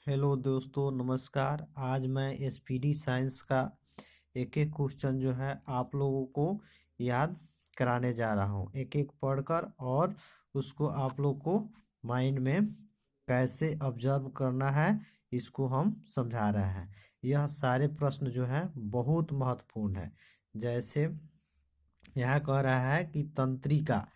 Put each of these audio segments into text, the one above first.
Hello दोस्तों, नमस्कार। आज मैं एसपीडी साइंस का एक एक क्वेश्चन जो है आप लोगों को याद कराने जा रहा हूँ, एक एक पढ़कर, और उसको आप लोग को माइंड में कैसे ऑब्जर्व करना है इसको हम समझा रहे हैं। यह सारे प्रश्न जो है बहुत महत्वपूर्ण है। जैसे यहाँ कह रहा है कि तंत्रिका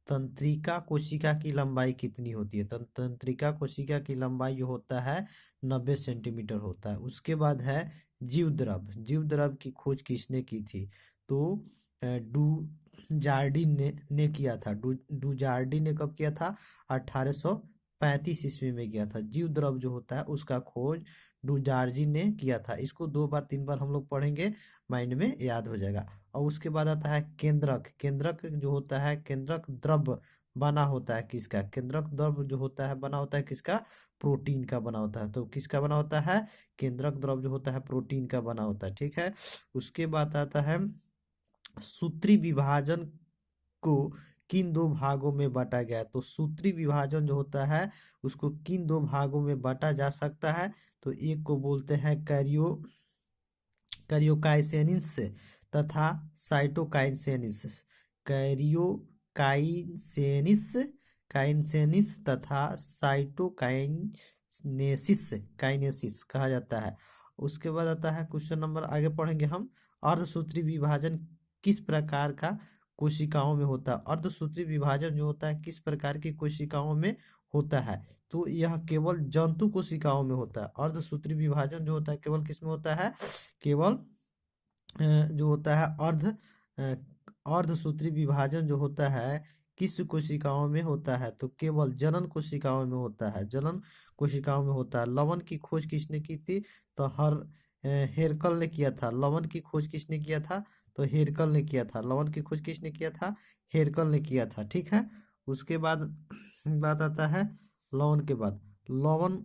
तंत्रिका कोशिका की लंबाई कितनी होती है। तंत्रिका कोशिका की लंबाई जो होता है 90 सेंटीमीटर होता है। उसके बाद है जीव द्रव की खोज किसने की थी। तो डू जार्डिन ने किया था। डू जार्डिन ने कब किया था? 1835 ईस्वी में किया था। जीव द्रव जो होता है उसका खोज डूजार्जिन ने किया था। इसको 2 बार 3 बार हम लोग पढ़ेंगे, माइंड में याद हो जाएगा। और उसके बाद आता है केंद्रक। केंद्रक जो होता है, केंद्रक द्रव बना होता है किसका? केंद्रक द्रव जो होता है बना होता है किसका? प्रोटीन का बना होता है। तो किसका बना होता है? केंद्रक द्रव जो होता है प्रोटीन का बना होता है। ठीक है। उसके बाद आता है सूत्री विभाजन को किन दो भागों में बांटा गया है। तो सूत्री विभाजन जो होता है उसको किन दो भागों में बांटा जा सकता है। तो एक को बोलते हैं कैरियोकाइनेसिस तथा साइटोकाइनेसिस। कैरियोकाइनेसिस काइनेसिस तथा साइटोकाइनेसिस काइनेसिस कहा जाता है। उसके बाद आता है क्वेश्चन नंबर, आगे पढ़ेंगे हम। अर्धसूत्री विभाजन किस प्रकार का कोशिकाओं में होता है। अर्धसूत्री विभाजन जो होता है किस प्रकार की कोशिकाओं में होता है। तो यह केवल जंतु कोशिकाओं में होता है। अर्धसूत्री विभाजन जो होता है केवल किस में होता है? केवल जो होता है अर्धसूत्री विभाजन जो होता है किस कोशिकाओं में होता है। तो केवल जनन कोशिकाओं में होता है। जनन कोशिकाओं में होता है। लवण की खोज किसने की थी? तो हेरकल ने किया था। लवण की खोज किसने किया था? तो हेरकल ने किया था। लवण की खोज किसने किया था? हेरकल ने किया था। ठीक है। उसके बाद बात आता है लवण के बाद। लवण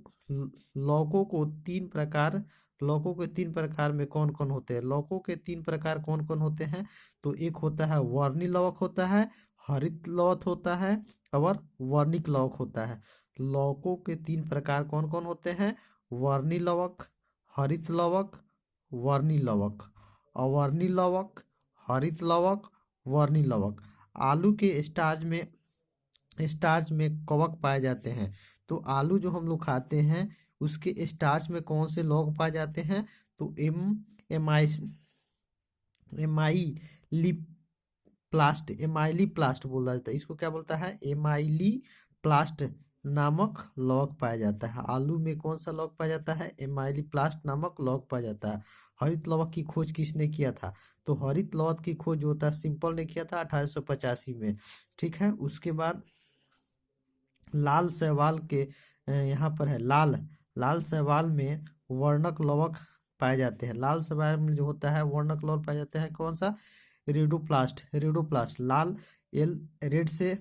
लौकों को तीन प्रकार लौकों के तीन प्रकार में कौन कौन होते हैं? लौकों के तीन प्रकार कौन कौन होते हैं? तो एक होता है वर्णी लवक होता है, हरित लवक होता है, और वर्णिक लवक होता है। लौकों के तीन प्रकार कौन कौन होते हैं? वर्णी लवक, हरित लवक, वर्णी लवक। अवर्णी लवक, हरित लवक, वर्णी लवक। आलू के स्टार्च में कवक पाए जाते हैं। तो आलू जो हम लोग खाते हैं उसके स्टार्च में कौन से लौक पाए जाते हैं? तो एम एमाइली एमाइली प्लास्ट बोला जाता है। इसको क्या बोलता है? एमाइली प्लास्ट नामक लौक पाया जाता है। आलू में कौन सा लौक पाया जाता है? एमाइली प्लास्ट नामक लौक पाया जाता है। हरित लवक की खोज किसने किया था? तो हरित लवक की खोज जो होता है सिंपल ने किया था 1885 में। ठीक है। उसके बाद लाल शैवाल के यहाँ पर है लाल शैवाल में वर्णक लवक पाए जाते हैं। लाल शैवाल में जो होता है वर्णक लवक पाए जाते हैं। कौन सा? रेडोप्लास्ट। लाल एल रेड से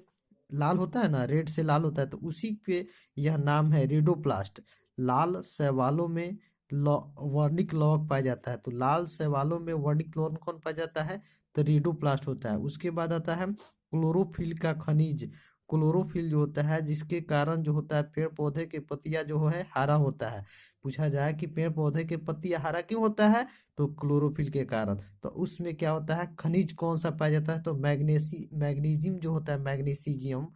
लाल होता है ना, रेड से लाल होता है, तो उसी पे यह नाम है रेडोप्लास्ट। लाल शैवालों में वर्णिक लवक पाया जाता है। तो लाल शैवालों में वर्णिक लवक कौन पाया जाता है? तो रेडोप्लास्ट होता है। उसके बाद आता है क्लोरोफिल का खनिज। क्लोरोफिल जो होता है जिसके कारण जो होता है पेड़ पौधे के पत्तियां जो है हरा होता है। पूछा जाए कि पेड़ पौधे के पत्तियां हरा क्यों होता है? तो क्लोरोफिल के कारण। तो उसमें क्या होता है? खनिज कौन सा पाया जाता है? तो मैग्नीशियम जो होता है, मैग्नीशियम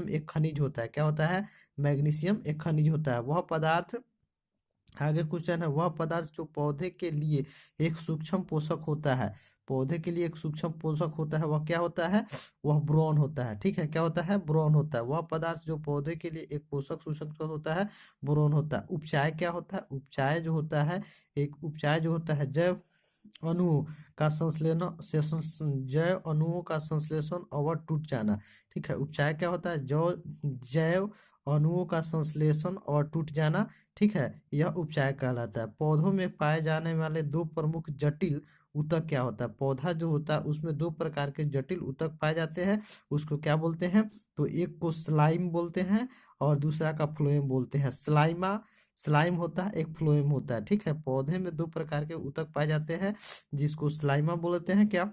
एक खनिज होता है। क्या होता है? मैग्नीशियम एक खनिज होता है। वह पदार्थ, आगे क्वेश्चन है, वह पदार्थ जो पौधे के लिए एक सूक्ष्म पोषक होता है। पौधे के लिए एक सूक्ष्म पोषक होता है, वह क्या होता है? वह बोरॉन होता है। ठीक है। क्या होता है? बोरॉन होता है। वह पदार्थ जो पौधे के लिए एक पोषक सूक्ष्म होता है, बोरॉन होता है। उपचाय क्या होता है? उपचाय जो होता है, एक उपचाय जो होता है जैव अणुओं का जैव अणुओं का संश्लेषण और टूट जाना। ठीक है। उपचाय क्या होता है? जो जैव अणुओं का संश्लेषण और टूट जाना। ठीक है। यह उपचाय कहलाता है। पौधों में पाए जाने वाले दो प्रमुख जटिल ऊतक क्या होता है? पौधा जो होता है उसमें दो प्रकार के जटिल ऊतक पाए जाते हैं। उसको क्या बोलते हैं? तो एक को स्लाइम बोलते हैं और दूसरा का फ्लोएम बोलते हैं। स्लाइम होता है, एक फ्लोएम होता है। ठीक है। पौधे में दो प्रकार के ऊतक पाए जाते हैं जिसको स्लाइमा बोलते हैं। क्या?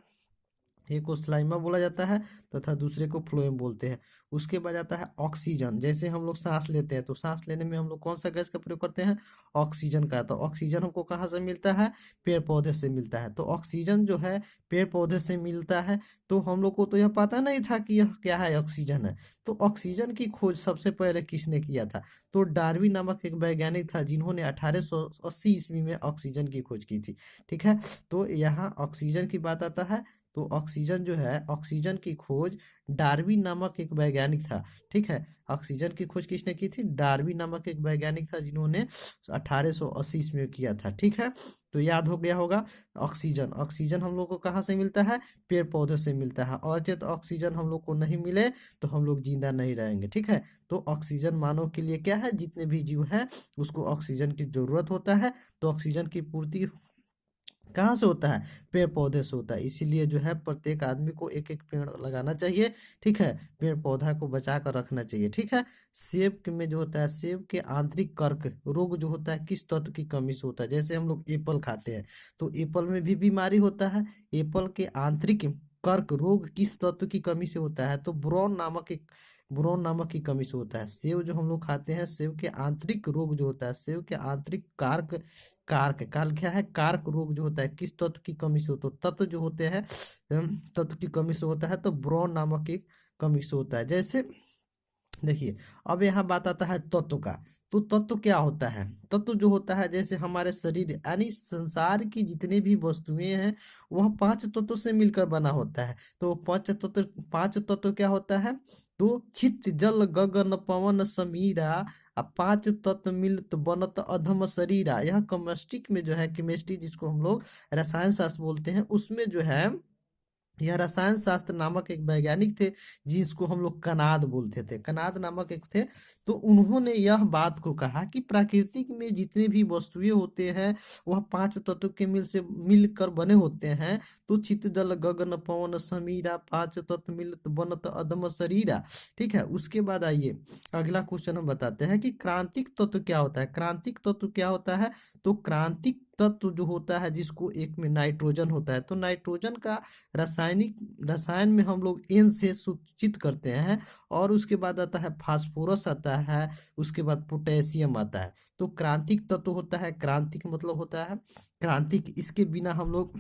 एक को स्लाइमा बोला जाता है तथा दूसरे को फ्लोएम बोलते हैं। उसके बाद आता है ऑक्सीजन। जैसे हम लोग सांस लेते हैं तो सांस लेने में हम लोग कौन सा गैस का प्रयोग करते हैं? ऑक्सीजन का। तो ऑक्सीजन हमको कहाँ से मिलता है? पेड़ पौधे से मिलता है। तो ऑक्सीजन जो है पेड़ पौधे से मिलता है। तो हम लोग को तो यह पता नहीं था कि यह क्या है, ऑक्सीजन है। तो ऑक्सीजन की खोज सबसे पहले किसने किया था? तो डार्विन नामक एक वैज्ञानिक था जिन्होंने 1880 ईस्वी में ऑक्सीजन की खोज की थी। ठीक है। तो यहाँ ऑक्सीजन की बात आता है। तो ऑक्सीजन जो है, ऑक्सीजन की खोज डार्विन नामक एक वैज्ञानिक था। ठीक है। ऑक्सीजन की खोज किसने की थी? डार्विन नामक एक वैज्ञानिक था जिन्होंने 1880 ईस्वी में किया था। ठीक है। तो याद हो गया होगा। ऑक्सीजन, ऑक्सीजन हम लोग को कहाँ से मिलता है? पेड़ पौधे से मिलता है। और जब ऑक्सीजन हम लोग को नहीं मिले तो हम लोग जिंदा नहीं रहेंगे। ठीक है। तो ऑक्सीजन मानव के लिए क्या है? जितने भी जीव हैं उसको ऑक्सीजन की जरूरत होता है। तो ऑक्सीजन की पूर्ति कहाँ से होता है? पेड़ पौधे से होता है। इसीलिए जो है प्रत्येक आदमी को एक एक पेड़ लगाना चाहिए। ठीक है। पेड़ पौधा को बचा कर रखना चाहिए। ठीक है। में जो होता है, सेब के आंतरिक कर्क रोग जो होता है किस तत्व की कमी से होता है? जैसे हम लोग एप्पल खाते हैं तो एप्पल में भी बीमारी होता है। एप्पल के आंतरिक कर्क रोग किस तत्व की कमी से होता है? तो बोरॉन नामक की कमी से होता है। सेब जो हम लोग खाते हैं, सेब के आंतरिक रोग जो होता है, सेब के आंतरिक कार्क कार्क काल क्या है? कार्क रोग जो होता है किस तत्व की कमी से होता है? तत्व जो होते हैं तत्व की कमी से होता है। तो ब्रोन नामक की कमी से होता है। जैसे देखिए, अब यहाँ बात आता है तत्व का। तो तत्व क्या होता है? तत्व जो होता है जैसे हमारे शरीर यानी संसार की जितनी भी वस्तुएं हैं वह पांच तत्वों से मिलकर बना होता है। तो पांच तत्व क्या होता है? तो चित्त जल गगन पवन समीरा, पांच तत्व मिलत बनत अधम शरीरा। यह केमिस्ट्री में जो है, केमिस्ट्री जिसको हम लोग रसायन शास्त्र बोलते हैं, उसमें जो है यह रसायन शास्त्र नामक एक वैज्ञानिक थे जिसको हम लोग कनाद बोलते थे। कनाद नामक एक थे। तो उन्होंने यह बात को कहा कि प्राकृतिक में जितने भी वस्तुएं होते हैं वह पांच तत्व के मिलकर बने होते हैं। तो चित्त जल गगन पवन समीरा, पांच तत्व मिलत बनत अधम शरीरा। ठीक है। उसके बाद आइए अगला क्वेश्चन हम बताते हैं कि क्रांतिक तत्व क्या होता है? क्रांतिक तत्व क्या होता है? तो क्रांतिक तत्व जो होता है जिसको एक में नाइट्रोजन होता है। तो नाइट्रोजन का रसायन में हम लोग एन से सूचित करते हैं। और उसके बाद आता है फास्फोरस आता है। उसके बाद पोटेशियम आता है। तो क्रांतिक तत्व होता है, क्रांतिक मतलब होता है क्रांतिक। इसके बिना हम लोग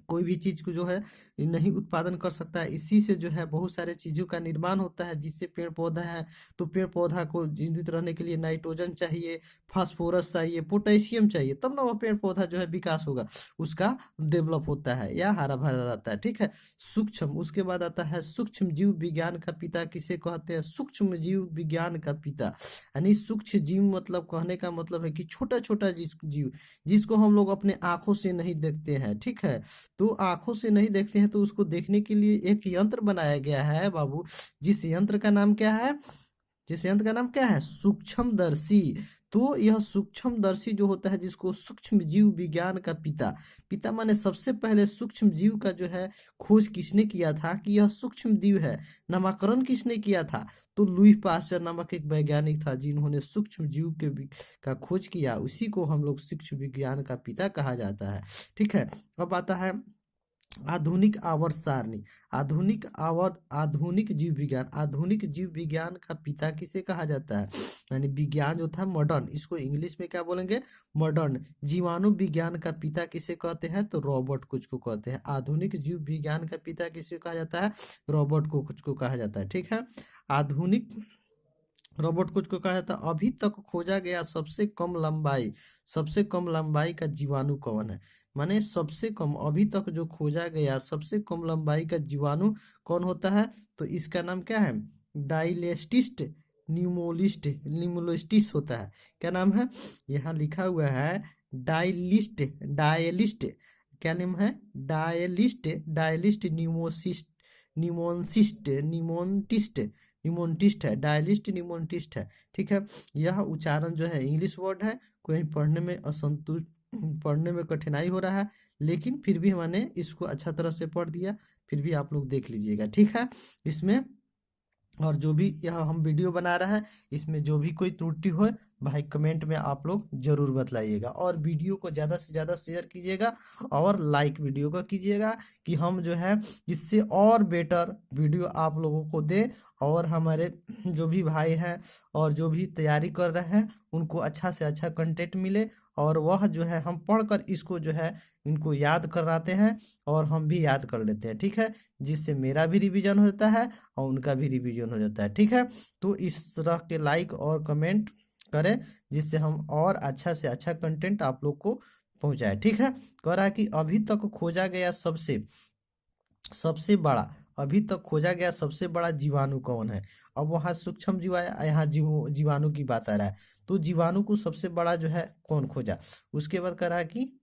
कोई भी चीज को जो है नहीं उत्पादन कर सकता है। इसी से जो है बहुत सारे चीजों का निर्माण होता है जिससे पेड़ पौधा है। तो पेड़ पौधा को जीवित रहने के लिए नाइट्रोजन चाहिए, फास्फोरस चाहिए, पोटेशियम चाहिए, तब ना वह पेड़ पौधा जो है विकास होगा, उसका डेवलप होता है या हरा भरा रहता है। ठीक है। सूक्ष्म, उसके बाद आता है सूक्ष्म जीव विज्ञान का पिता किसे कहते हैं? सूक्ष्म जीव विज्ञान का पिता यानी सूक्ष्म जीव मतलब कहने का मतलब है कि छोटा छोटा जीव जिसको हम लोग अपने आंखों से नहीं देखते हैं। ठीक है। तो आंखों से नहीं देखते हैं तो उसको देखने के लिए एक यंत्र बनाया गया है बाबू। जिस यंत्र का नाम क्या है? जिस यंत्र का नाम क्या है? सूक्ष्मदर्शी। तो यह सूक्ष्मदर्शी जो होता है जिसको सूक्ष्म जीव विज्ञान का पिता, पिता माने सबसे पहले सूक्ष्म जीव का जो है खोज किसने किया था कि यह सूक्ष्म जीव है, नामकरण किसने किया था? तो लुई पास्चर नामक एक वैज्ञानिक था जिन्होंने सूक्ष्म जीव का खोज किया। उसी को हम लोग सूक्ष्म विज्ञान का पिता कहा जाता है। ठीक है। अब आता है आधुनिक आवर्त सारणी। आधुनिक जीव विज्ञान का पिता किसे कहा जाता है? यानी विज्ञान जो था मॉडर्न, इसको इंग्लिश में क्या बोलेंगे? मॉडर्न। जीवाणु विज्ञान का पिता किसे कहते हैं? तो रॉबर्ट कुछ को कहते हैं। आधुनिक जीव विज्ञान का पिता किसे कहा जाता है? रॉबर्ट को कुछ को कहा जाता है। ठीक है। आधुनिक रोबोट कुछ को कहा जाता है। अभी तक खोजा गया सबसे कम लंबाई का जीवाणु कौन है? माने सबसे कम, अभी तक जो खोजा गया सबसे कम लंबाई का जीवाणु कौन होता है? तो इसका नाम क्या है? डाइलेस्टिस्ट न्यूमोलिस्टिस होता है। क्या नाम है? यहाँ लिखा हुआ है डायलिस्ट। क्या नाम है? डायलिस्ट न्यूमोन्टिस्ट है। डायलिस्ट न्यूमोन्टिस्ट है। ठीक है। यह उच्चारण जो है इंग्लिश वर्ड है, कोई पढ़ने में कठिनाई हो रहा है, लेकिन फिर भी मैंने इसको अच्छा तरह से पढ़ दिया। फिर भी आप लोग देख लीजिएगा। ठीक है। इसमें और जो भी यह हम वीडियो बना रहे हैं इसमें जो भी कोई त्रुटि हो भाई कमेंट में आप लोग जरूर बतलाइएगा, और वीडियो को ज़्यादा से ज़्यादा शेयर कीजिएगा और लाइक वीडियो का कीजिएगा कि हम जो है इससे और बेटर वीडियो आप लोगों को दे, और हमारे जो भी भाई हैं और जो भी तैयारी कर रहे हैं उनको अच्छा से अच्छा कंटेंट मिले, और वह जो है हम पढ़कर इसको जो है इनको याद कराते हैं और हम भी याद कर लेते हैं, ठीक है, जिससे मेरा भी रिवीजन होता है और उनका भी रिवीजन हो जाता है, ठीक है। तो इस तरह के लाइक और कमेंट करें जिससे हम और अच्छा से अच्छा कंटेंट आप लोग को पहुंचाए, ठीक है। कह रहा है कि अभी तक खोजा गया सबसे सबसे बड़ा अभी तक खोजा गया सबसे बड़ा जीवाणु कौन है। अब वहाँ सूक्ष्म जीव आया, यहाँ जीवाणु की बात आ रहा है, तो जीवाणु को सबसे बड़ा जो है कौन खोजा। उसके बाद कह रहा है कि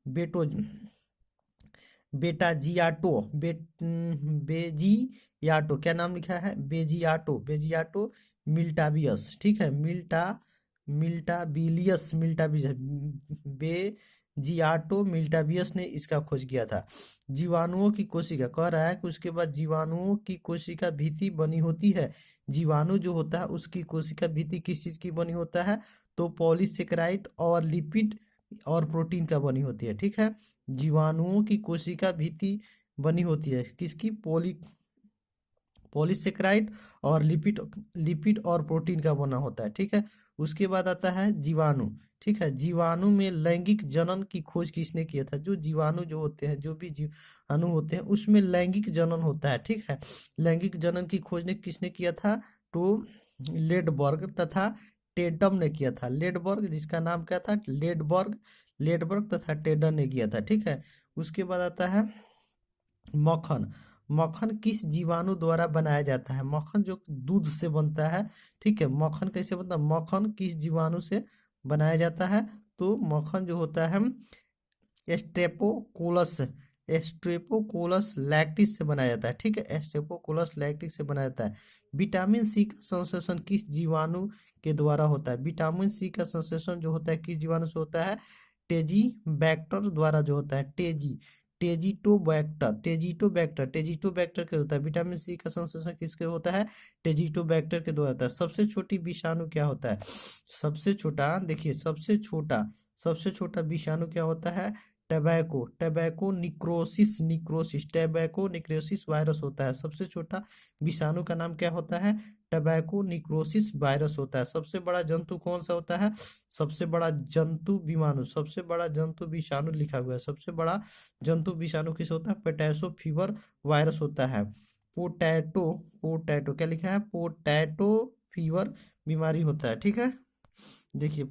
बेटाजियाटो बेजियाटो, क्या नाम लिखा है, बेजियाटो बेजियाटो मिल्टाबियस, ठीक है, मिल्टाबिलियस बेजियाटो मिल्टाबियस ने इसका खोज किया था। जीवाणुओं की कोशिका, कह रहा है कि उसके बाद जीवाणुओं की कोशिका भित्ति बनी होती है। जीवाणु जो होता है उसकी कोशिका भित्ति किस चीज की बनी होता है, तो पॉलीसेकेराइड और लिपिड और प्रोटीन का बनी होती है, ठीक है। जीवाणुओं की कोशिका भित्ति बनी होती है किसकी, पॉलीसेकेराइड और लिपिड लिपिड और प्रोटीन का बना होता है, ठीक है। उसके बाद आता है जीवाणु, ठीक है। जीवाणु में लैंगिक जनन की खोज किसने किया था। जो जीवाणु जो होते हैं, जो भी जीवाणु होते हैं उसमें लैंगिक जनन होता है, ठीक है। लैंगिक जनन की खोज ने किसने किया था, तो लेडबर्ग तथा टेडम ने किया था। लेडबर्ग, जिसका नाम क्या था, लेडबर्ग तथा टेडम ने किया था, ठीक है। उसके बाद आता है मक्खन। मक्खन किस जीवाणु द्वारा बनाया जाता है। मक्खन जो दूध से बनता है, ठीक है, मक्खन कैसे बनता है, मक्खन किस जीवाणु से बनाया जाता है, तो मक्खन जो होता है एस्ट्रेपोकोलस एस्ट्रेपोकोलस लैक्टिस से बनाया जाता है, ठीक है, एस्ट्रेपोकोलस लैक्टिस से बनाया जाता है। विटामिन सी का संश्लेषण किस जीवाणु के द्वारा होता है। विटामिन सी का संश्लेषण जो होता है किस जीवाणु से होता है, टेजी बैक्टर द्वारा जो होता है, टेजिटोबैक्टर के होता है। विटामिन सी का संश्लेषण किसके होता है, टेजिटोबैक्टर के द्वारा होता है। सबसे छोटी विषाणु क्या होता है, सबसे छोटा, देखिए सबसे छोटा विषाणु क्या होता है, टैबैको निक्रोसिस वायरस होता है। सबसे छोटा विषाणु का नाम क्या होता है, टैबैको निक्रोसिस वायरस होता है। सबसे बड़ा जंतु कौन सा होता है, सबसे बड़ा जंतु विषाणु, सबसे बड़ा जंतु विषाणु लिखा हुआ है। सबसे बड़ा जंतु विषाणु किस होता है, पोटैशो फीवर वायरस होता है। पोटैटो क्या लिखा है, पोटैटो फीवर बीमारी होता है, ठीक है। देखिए